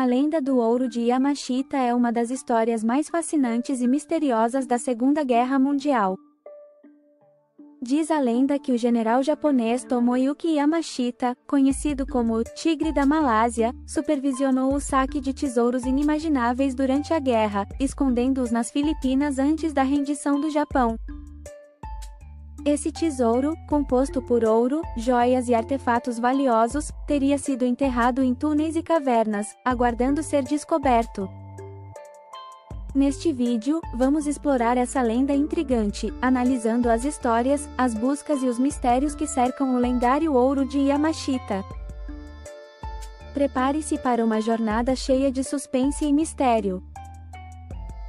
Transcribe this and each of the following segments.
lenda do ouro de Yamashita é uma das histórias mais fascinantes e misteriosas da Segunda Guerra Mundial. Diz a lenda que o general japonês Tomoyuki Yamashita, conhecido como o Tigre da Malásia, supervisionou o saque de tesouros inimagináveis durante a guerra, escondendo-os nas Filipinas antes da rendição do Japão. Esse tesouro, composto por ouro, joias e artefatos valiosos, teria sido enterrado em túneis e cavernas, aguardando ser descoberto. Neste vídeo, vamos explorar essa lenda intrigante, analisando as histórias, as buscas e os mistérios que cercam o lendário ouro de Yamashita. Prepare-se para uma jornada cheia de suspense e mistério.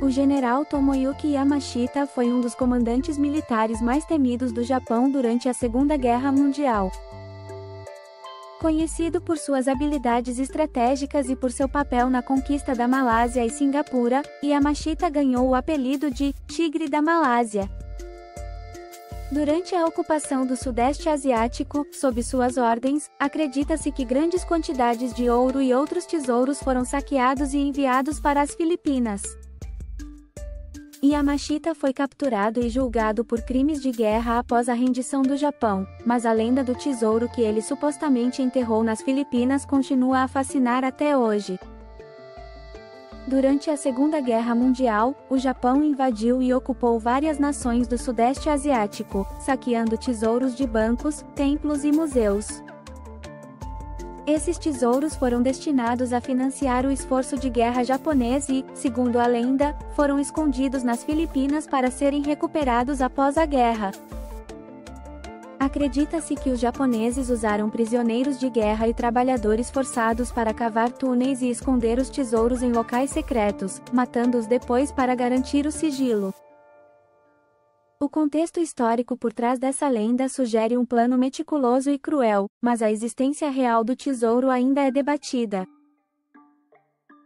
O general Tomoyuki Yamashita foi um dos comandantes militares mais temidos do Japão durante a Segunda Guerra Mundial. Conhecido por suas habilidades estratégicas e por seu papel na conquista da Malásia e Singapura, Yamashita ganhou o apelido de Tigre da Malásia. Durante a ocupação do Sudeste Asiático, sob suas ordens, acredita-se que grandes quantidades de ouro e outros tesouros foram saqueados e enviados para as Filipinas. Yamashita foi capturado e julgado por crimes de guerra após a rendição do Japão, mas a lenda do tesouro que ele supostamente enterrou nas Filipinas continua a fascinar até hoje. Durante a Segunda Guerra Mundial, o Japão invadiu e ocupou várias nações do Sudeste Asiático, saqueando tesouros de bancos, templos e museus. Esses tesouros foram destinados a financiar o esforço de guerra japonês e, segundo a lenda, foram escondidos nas Filipinas para serem recuperados após a guerra. Acredita-se que os japoneses usaram prisioneiros de guerra e trabalhadores forçados para cavar túneis e esconder os tesouros em locais secretos, matando-os depois para garantir o sigilo. O contexto histórico por trás dessa lenda sugere um plano meticuloso e cruel, mas a existência real do tesouro ainda é debatida.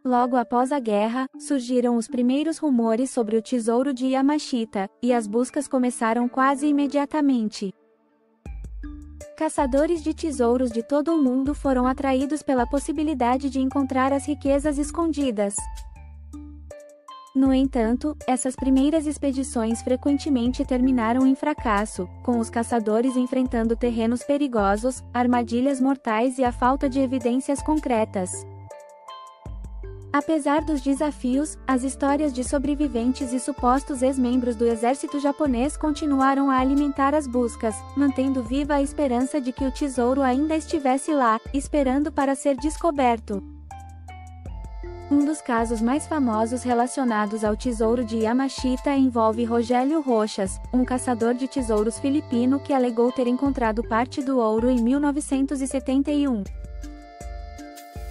Logo após a guerra, surgiram os primeiros rumores sobre o tesouro de Yamashita, e as buscas começaram quase imediatamente. Caçadores de tesouros de todo o mundo foram atraídos pela possibilidade de encontrar as riquezas escondidas. No entanto, essas primeiras expedições frequentemente terminaram em fracasso, com os caçadores enfrentando terrenos perigosos, armadilhas mortais e a falta de evidências concretas. Apesar dos desafios, as histórias de sobreviventes e supostos ex-membros do exército japonês continuaram a alimentar as buscas, mantendo viva a esperança de que o tesouro ainda estivesse lá, esperando para ser descoberto. Um dos casos mais famosos relacionados ao tesouro de Yamashita envolve Rogério Roxas, um caçador de tesouros filipino que alegou ter encontrado parte do ouro em 1971.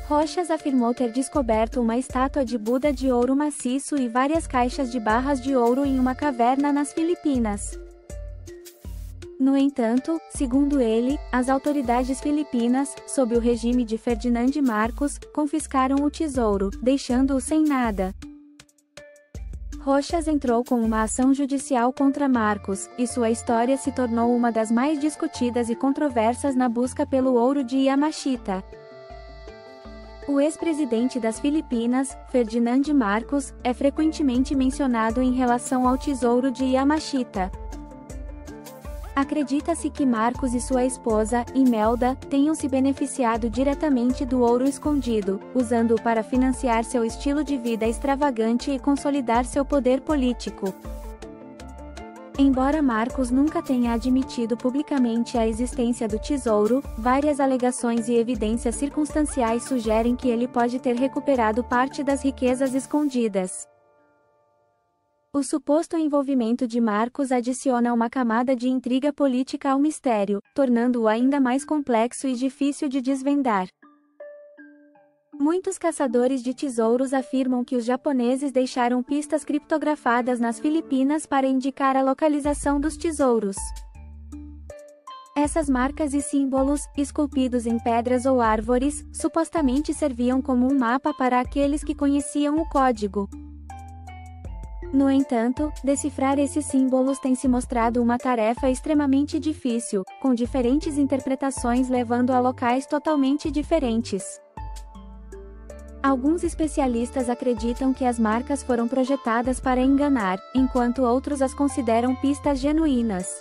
Roxas afirmou ter descoberto uma estátua de Buda de ouro maciço e várias caixas de barras de ouro em uma caverna nas Filipinas. No entanto, segundo ele, as autoridades filipinas, sob o regime de Ferdinand Marcos, confiscaram o tesouro, deixando-o sem nada. Roxas entrou com uma ação judicial contra Marcos, e sua história se tornou uma das mais discutidas e controversas na busca pelo ouro de Yamashita. O ex-presidente das Filipinas, Ferdinand Marcos, é frequentemente mencionado em relação ao tesouro de Yamashita. Acredita-se que Marcos e sua esposa, Imelda, tenham se beneficiado diretamente do ouro escondido, usando-o para financiar seu estilo de vida extravagante e consolidar seu poder político. Embora Marcos nunca tenha admitido publicamente a existência do tesouro, várias alegações e evidências circunstanciais sugerem que ele pode ter recuperado parte das riquezas escondidas. O suposto envolvimento de Marcos adiciona uma camada de intriga política ao mistério, tornando-o ainda mais complexo e difícil de desvendar. Muitos caçadores de tesouros afirmam que os japoneses deixaram pistas criptografadas nas Filipinas para indicar a localização dos tesouros. Essas marcas e símbolos, esculpidos em pedras ou árvores, supostamente serviam como um mapa para aqueles que conheciam o código. No entanto, decifrar esses símbolos tem se mostrado uma tarefa extremamente difícil, com diferentes interpretações levando a locais totalmente diferentes. Alguns especialistas acreditam que as marcas foram projetadas para enganar, enquanto outros as consideram pistas genuínas.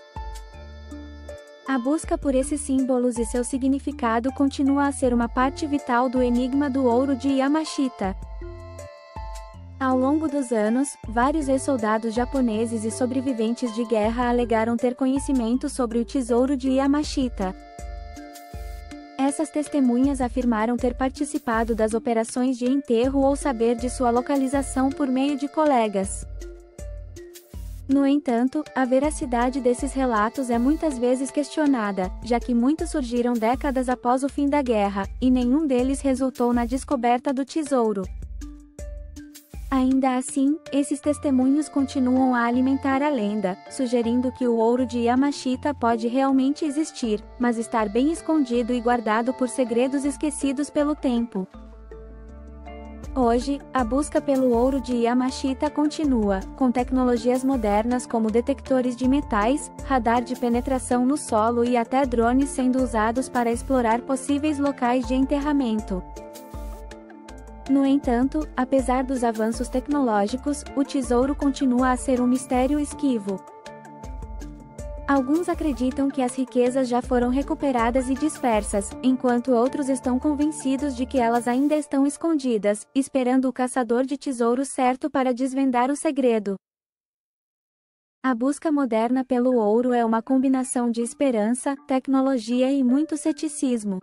A busca por esses símbolos e seu significado continua a ser uma parte vital do enigma do ouro de Yamashita. Ao longo dos anos, vários ex-soldados japoneses e sobreviventes de guerra alegaram ter conhecimento sobre o tesouro de Yamashita. Essas testemunhas afirmaram ter participado das operações de enterro ou saber de sua localização por meio de colegas. No entanto, a veracidade desses relatos é muitas vezes questionada, já que muitos surgiram décadas após o fim da guerra, e nenhum deles resultou na descoberta do tesouro. Ainda assim, esses testemunhos continuam a alimentar a lenda, sugerindo que o ouro de Yamashita pode realmente existir, mas estar bem escondido e guardado por segredos esquecidos pelo tempo. Hoje, a busca pelo ouro de Yamashita continua, com tecnologias modernas como detectores de metais, radar de penetração no solo e até drones sendo usados para explorar possíveis locais de enterramento. No entanto, apesar dos avanços tecnológicos, o tesouro continua a ser um mistério esquivo. Alguns acreditam que as riquezas já foram recuperadas e dispersas, enquanto outros estão convencidos de que elas ainda estão escondidas, esperando o caçador de tesouros certo para desvendar o segredo. A busca moderna pelo ouro é uma combinação de esperança, tecnologia e muito ceticismo.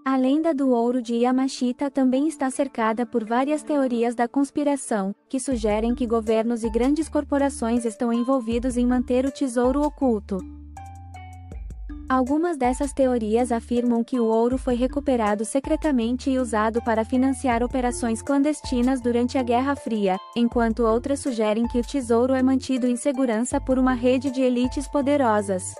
A lenda do ouro de Yamashita também está cercada por várias teorias da conspiração, que sugerem que governos e grandes corporações estão envolvidos em manter o tesouro oculto. Algumas dessas teorias afirmam que o ouro foi recuperado secretamente e usado para financiar operações clandestinas durante a Guerra Fria, enquanto outras sugerem que o tesouro é mantido em segurança por uma rede de elites poderosas.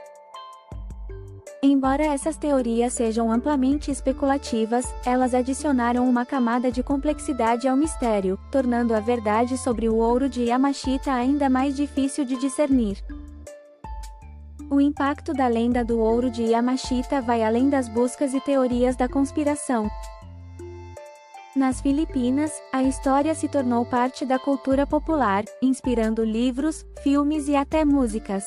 Embora essas teorias sejam amplamente especulativas, elas adicionaram uma camada de complexidade ao mistério, tornando a verdade sobre o ouro de Yamashita ainda mais difícil de discernir. O impacto da lenda do ouro de Yamashita vai além das buscas e teorias da conspiração. Nas Filipinas, a história se tornou parte da cultura popular, inspirando livros, filmes e até músicas.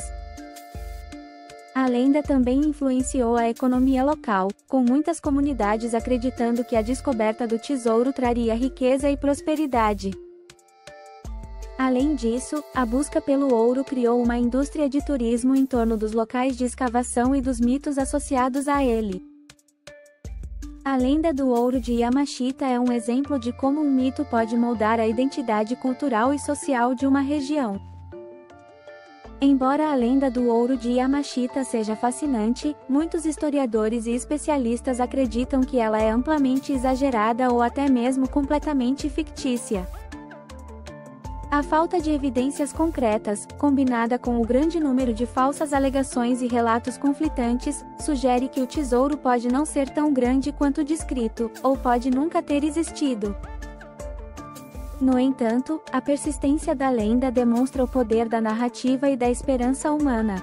A lenda também influenciou a economia local, com muitas comunidades acreditando que a descoberta do tesouro traria riqueza e prosperidade. Além disso, a busca pelo ouro criou uma indústria de turismo em torno dos locais de escavação e dos mitos associados a ele. A lenda do ouro de Yamashita é um exemplo de como um mito pode moldar a identidade cultural e social de uma região. Embora a lenda do ouro de Yamashita seja fascinante, muitos historiadores e especialistas acreditam que ela é amplamente exagerada ou até mesmo completamente fictícia. A falta de evidências concretas, combinada com o grande número de falsas alegações e relatos conflitantes, sugere que o tesouro pode não ser tão grande quanto descrito, ou pode nunca ter existido. No entanto, a persistência da lenda demonstra o poder da narrativa e da esperança humana.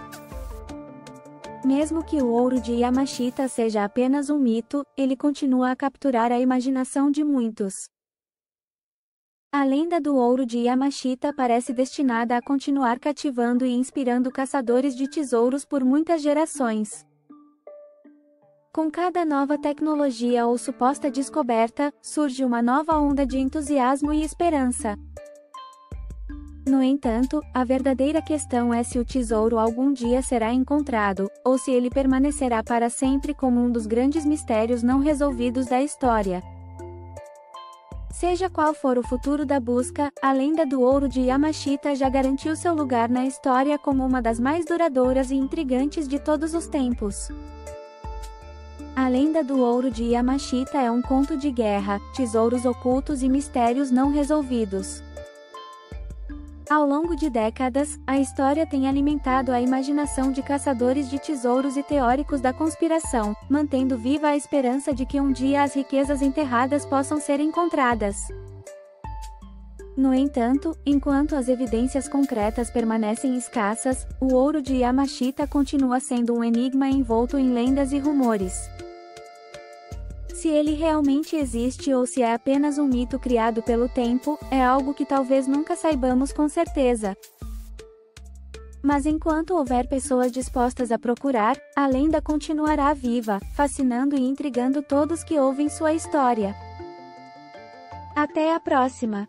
Mesmo que o ouro de Yamashita seja apenas um mito, ele continua a capturar a imaginação de muitos. A lenda do ouro de Yamashita parece destinada a continuar cativando e inspirando caçadores de tesouros por muitas gerações. Com cada nova tecnologia ou suposta descoberta, surge uma nova onda de entusiasmo e esperança. No entanto, a verdadeira questão é se o tesouro algum dia será encontrado, ou se ele permanecerá para sempre como um dos grandes mistérios não resolvidos da história. Seja qual for o futuro da busca, a lenda do ouro de Yamashita já garantiu seu lugar na história como uma das mais duradouras e intrigantes de todos os tempos. A lenda do ouro de Yamashita é um conto de guerra, tesouros ocultos e mistérios não resolvidos. Ao longo de décadas, a história tem alimentado a imaginação de caçadores de tesouros e teóricos da conspiração, mantendo viva a esperança de que um dia as riquezas enterradas possam ser encontradas. No entanto, enquanto as evidências concretas permanecem escassas, o ouro de Yamashita continua sendo um enigma envolto em lendas e rumores. Se ele realmente existe ou se é apenas um mito criado pelo tempo, é algo que talvez nunca saibamos com certeza. Mas enquanto houver pessoas dispostas a procurar, a lenda continuará viva, fascinando e intrigando todos que ouvem sua história. Até a próxima!